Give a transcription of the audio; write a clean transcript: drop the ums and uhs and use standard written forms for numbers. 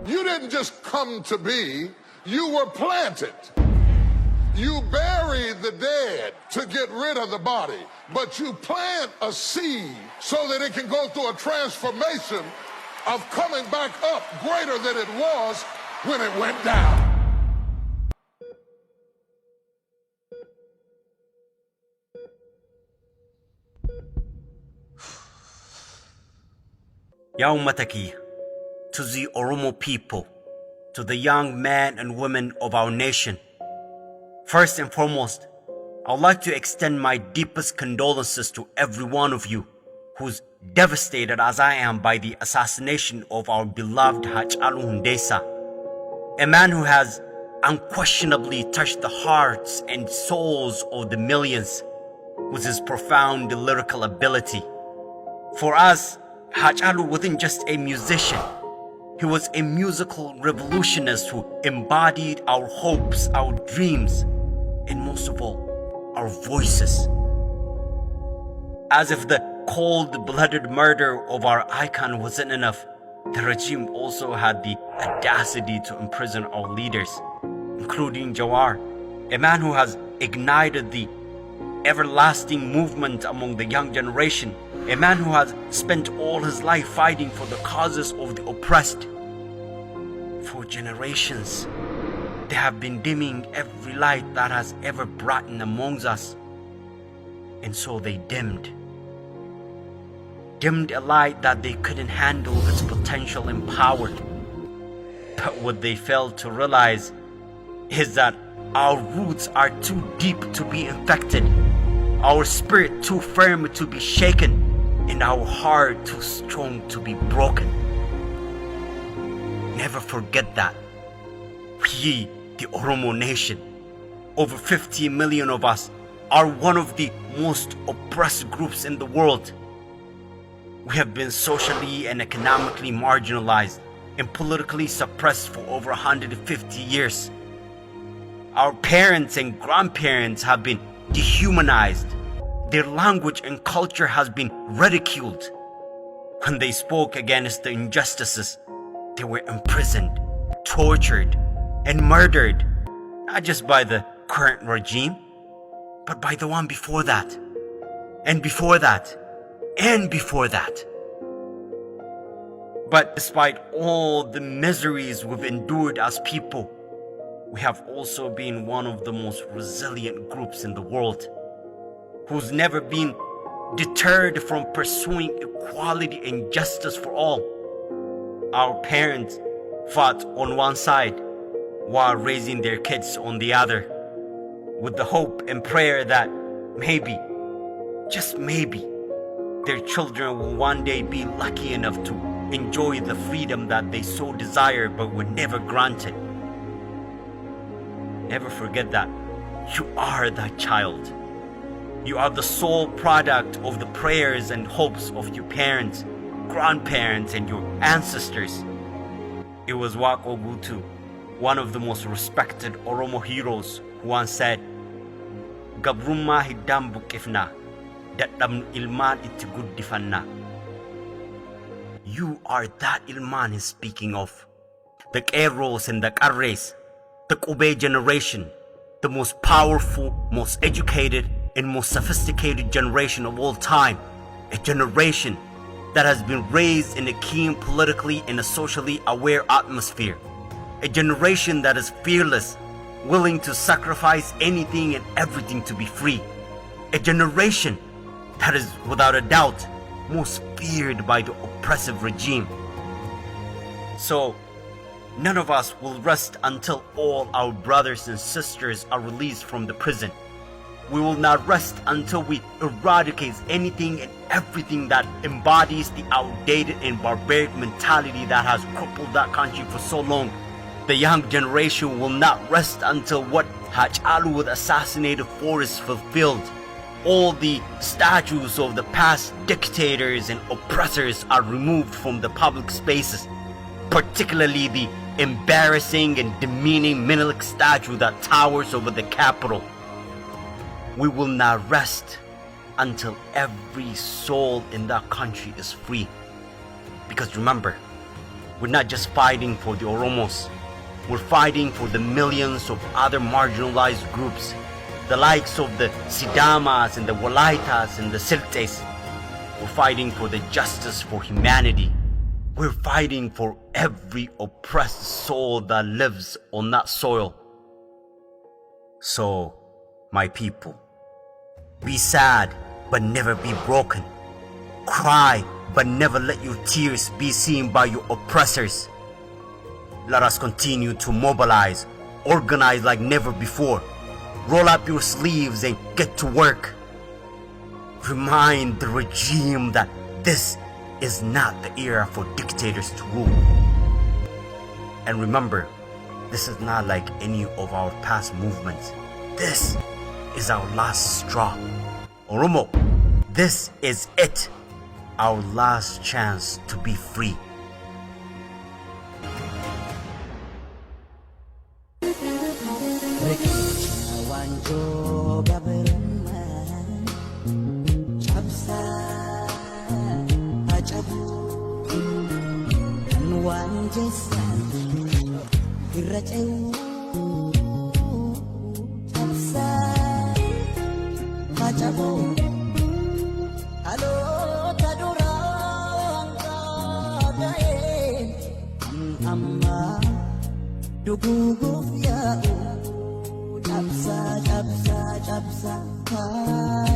You didn't just come to be, you were planted. You bury the dead to get rid of the body, but you plant a seed so that it can go through a transformation of coming back up greater than it was when it went down. Ya Ummataki, to the Oromo people, to the young men and women of our nation, first and foremost, I would like to extend my deepest condolences to every one of you who's devastated as I am by the assassination of our beloved Hachalu Hundessa, a man who has unquestionably touched the hearts and souls of the millions with his profound lyrical ability. For us, Hachalu wasn't just a musician. He was a musical revolutionist who embodied our hopes, our dreams, and most of all, our voices. As if the cold-blooded murder of our icon wasn't enough, the regime also had the audacity to imprison our leaders, including Jawar, a man who has ignited the everlasting movement among the young generation, a man who has spent all his life fighting for the causes of the oppressed. For generations, they have been dimming every light that has ever brightened amongst us. And so they dimmed a light that they couldn't handle its potential and power. But what they failed to realize is that our roots are too deep to be infected, our spirit too firm to be shaken, and our heart too strong to be broken. Never forget that. We, the Oromo nation, over 50 million of us, are one of the most oppressed groups in the world. We have been socially and economically marginalized and politically suppressed for over 150 years. Our parents and grandparents have been dehumanized. Their language and culture has been ridiculed. When they spoke against the injustices, they were imprisoned, tortured, and murdered, not just by the current regime, but by the one before that, and before that, and before that. But despite all the miseries we've endured as people, we have also been one of the most resilient groups in the world, who's never been deterred from pursuing equality and justice for all. Our parents fought on one side while raising their kids on the other, with the hope and prayer that maybe, just maybe, their children will one day be lucky enough to enjoy the freedom that they so desire but were never granted. Never forget that you are that child. You are the sole product of the prayers and hopes of your parents, grandparents, and your ancestors. It was Wako Gutu, one of the most respected Oromo heroes, who once said, Gabrumma hiddam buqifna, dadhabnu ilman itti guddifanna. You are that ilman he's speaking of. The Qeerroos and the Qarrees, the Qubee generation, the most powerful, most educated, and most sophisticated generation of all time. A generation that has been raised in a keen politically and a socially aware atmosphere. A generation that is fearless, willing to sacrifice anything and everything to be free. A generation that is, without a doubt, most feared by the oppressive regime. So, none of us will rest until all our brothers and sisters are released from the prison. We will not rest until we eradicate anything and everything that embodies the outdated and barbaric mentality that has crippled that country for so long. The young generation will not rest until what Hachalu was assassinated for is fulfilled. All the statues of the past dictators and oppressors are removed from the public spaces, particularly the embarrassing and demeaning Menelik statue that towers over the capital. We will not rest until every soul in that country is free. Because remember, we're not just fighting for the Oromos. We're fighting for the millions of other marginalized groups, the likes of the Sidamas and the Walaitas and the Siltes. We're fighting for the justice for humanity. We're fighting for every oppressed soul that lives on that soil. So, my people, be sad but never be broken. Cry but never let your tears be seen by your oppressors. Let us continue to mobilize, organize like never before. Roll up your sleeves and get to work. Remind the regime that this is not the era for dictators to rule. And remember, this is not like any of our past movements. This is our last straw. Oromo, this is it. Our last chance to be free. Duguguf yaa'u cabsa cabsa cabsa.